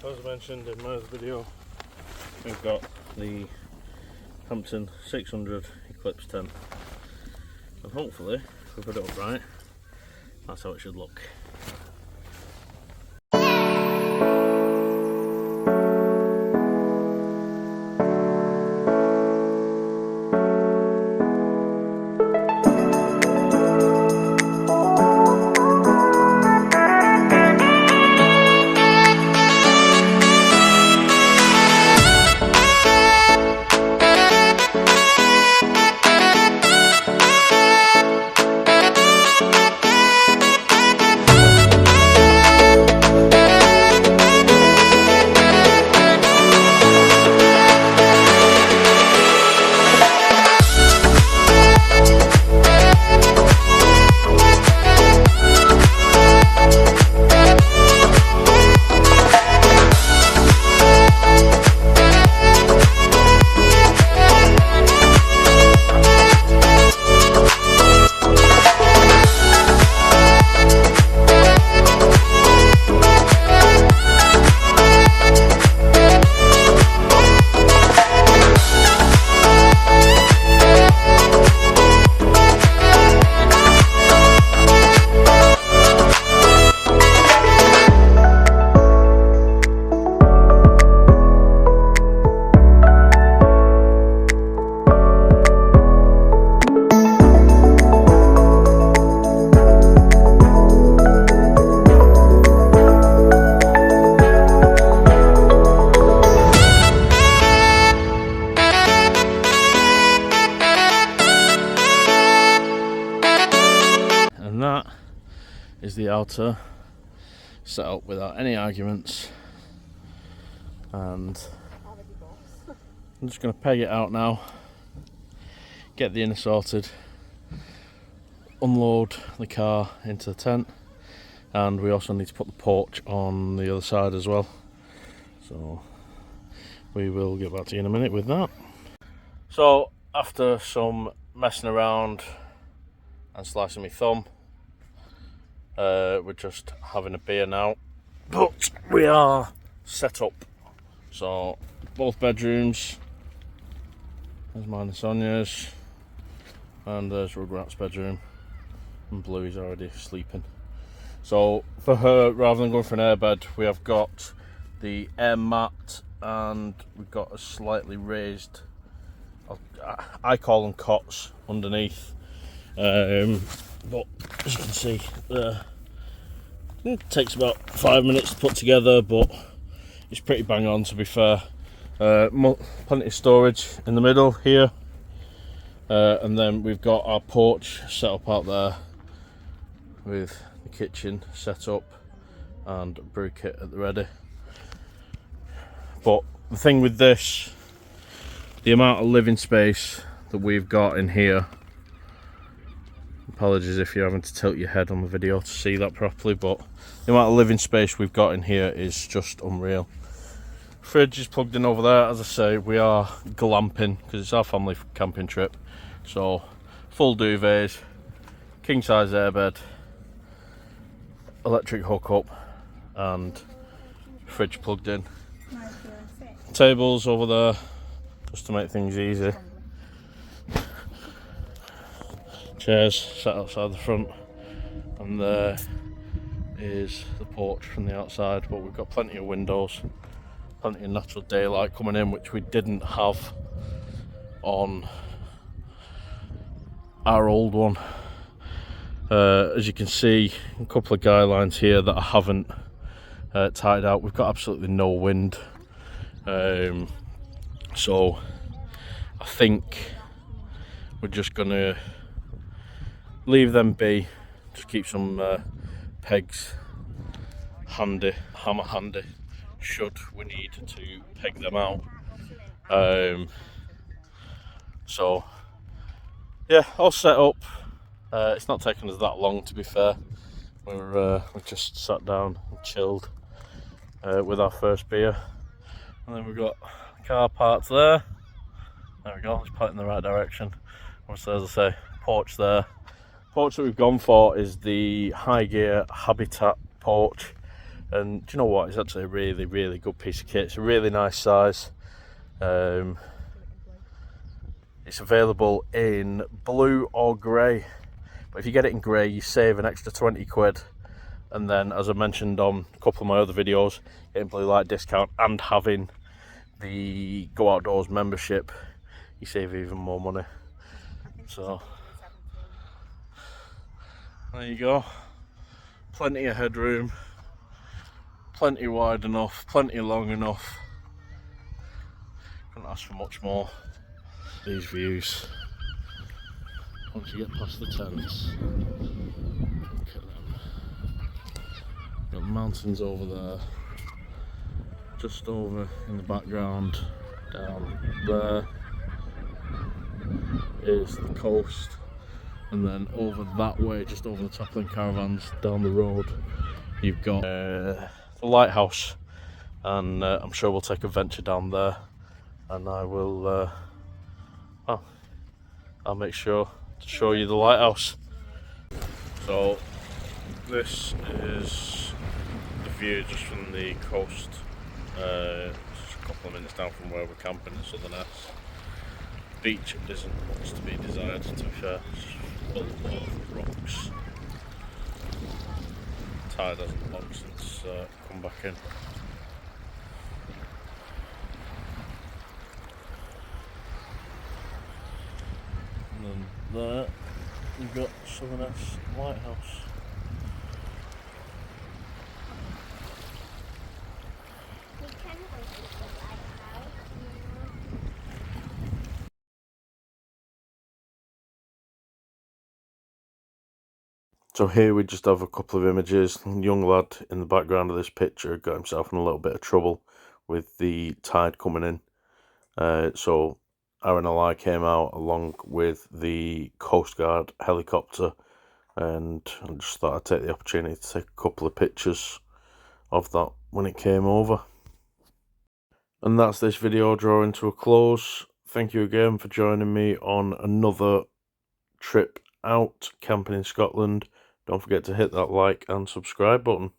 as mentioned in my other video, we've got the Hampton 600 Eclipse tent, and hopefully, if we put it up right, that's how it should look. And that is the outer set up without any arguments, and I'm just going to peg it out now, get the inner sorted, unload the car into the tent, and we also need to put the porch on the other side as well, so we will get back to you in a minute with that. So after some messing around and slicing my thumb, we're just having a beer now, but we are set up. So both bedrooms, there's mine and Sonia's, and there's Rugrat's bedroom, and Bluey's already sleeping. So for her, rather than going for an airbed, we have got the air mat, and we've got a slightly raised, I call them cots, underneath. But as you can see, it takes about 5 minutes to put together, but it's pretty bang on, to be fair. Plenty of storage in the middle here, and then we've got our porch set up out there with the kitchen set up and a brew kit at the ready. But the thing with this, the amount of living space that we've got in here, apologies if you're having to tilt your head on the video to see that properly, but the amount of living space we've got in here is just unreal. Fridge is plugged in over there. As I say, we are glamping because it's our family camping trip, so full duvets, king size airbed, electric hookup, and fridge plugged in. Tables over there just to make things easy. Chairs set outside the front, and there is the porch from the outside, but we've got plenty of windows, plenty of natural daylight coming in, which we didn't have on our old one. As you can see, a couple of guy lines here that I haven't tied out. We've got absolutely no wind, so I think we're just gonna leave them be, just keep some pegs handy, hammer handy, should we need to peg them out. So yeah, all set up. It's not taken us that long, to be fair. We've just sat down and chilled with our first beer, and then we've got the car parked there. There we go, it's parked in the right direction. Obviously, as I say, porch there. Porch that we've gone for is the Hi Gear Habitat Porch. And do you know what? It's actually a really, really good piece of kit. It's a really nice size. It's available in blue or grey. But if you get it in grey, you save an extra 20 quid. And then, as I mentioned on a couple of my other videos, getting Blue Light discount and having the Go Outdoors membership, you save even more money. So, there you go. Plenty of headroom. Plenty wide enough, plenty long enough. Couldn't ask for much more. These views, once you get past the tents, look at them. Got mountains over there, just over in the background, down there is the coast, and then over that way, just over the top of the caravans, down the road, you've got the Lighthouse, and I'm sure we'll take a venture down there, and I will I'll make sure to show you the Lighthouse. So this is the view just from the coast, just a couple of minutes down from where we're camping at Southerness. Beach isn't much to be desired, to be fair, it's full of rocks. Tide hasn't long since come back in. And then there we've got Southerness Lighthouse. So here we just have a couple of images. A young lad in the background of this picture got himself in a little bit of trouble with the tide coming in. So Aaron and I came out along with the Coast Guard helicopter, and I just thought I'd take the opportunity to take a couple of pictures of that when it came over. And that's this video drawing to a close. Thank you again for joining me on another trip out camping in Scotland. Don't forget to hit that like and subscribe button.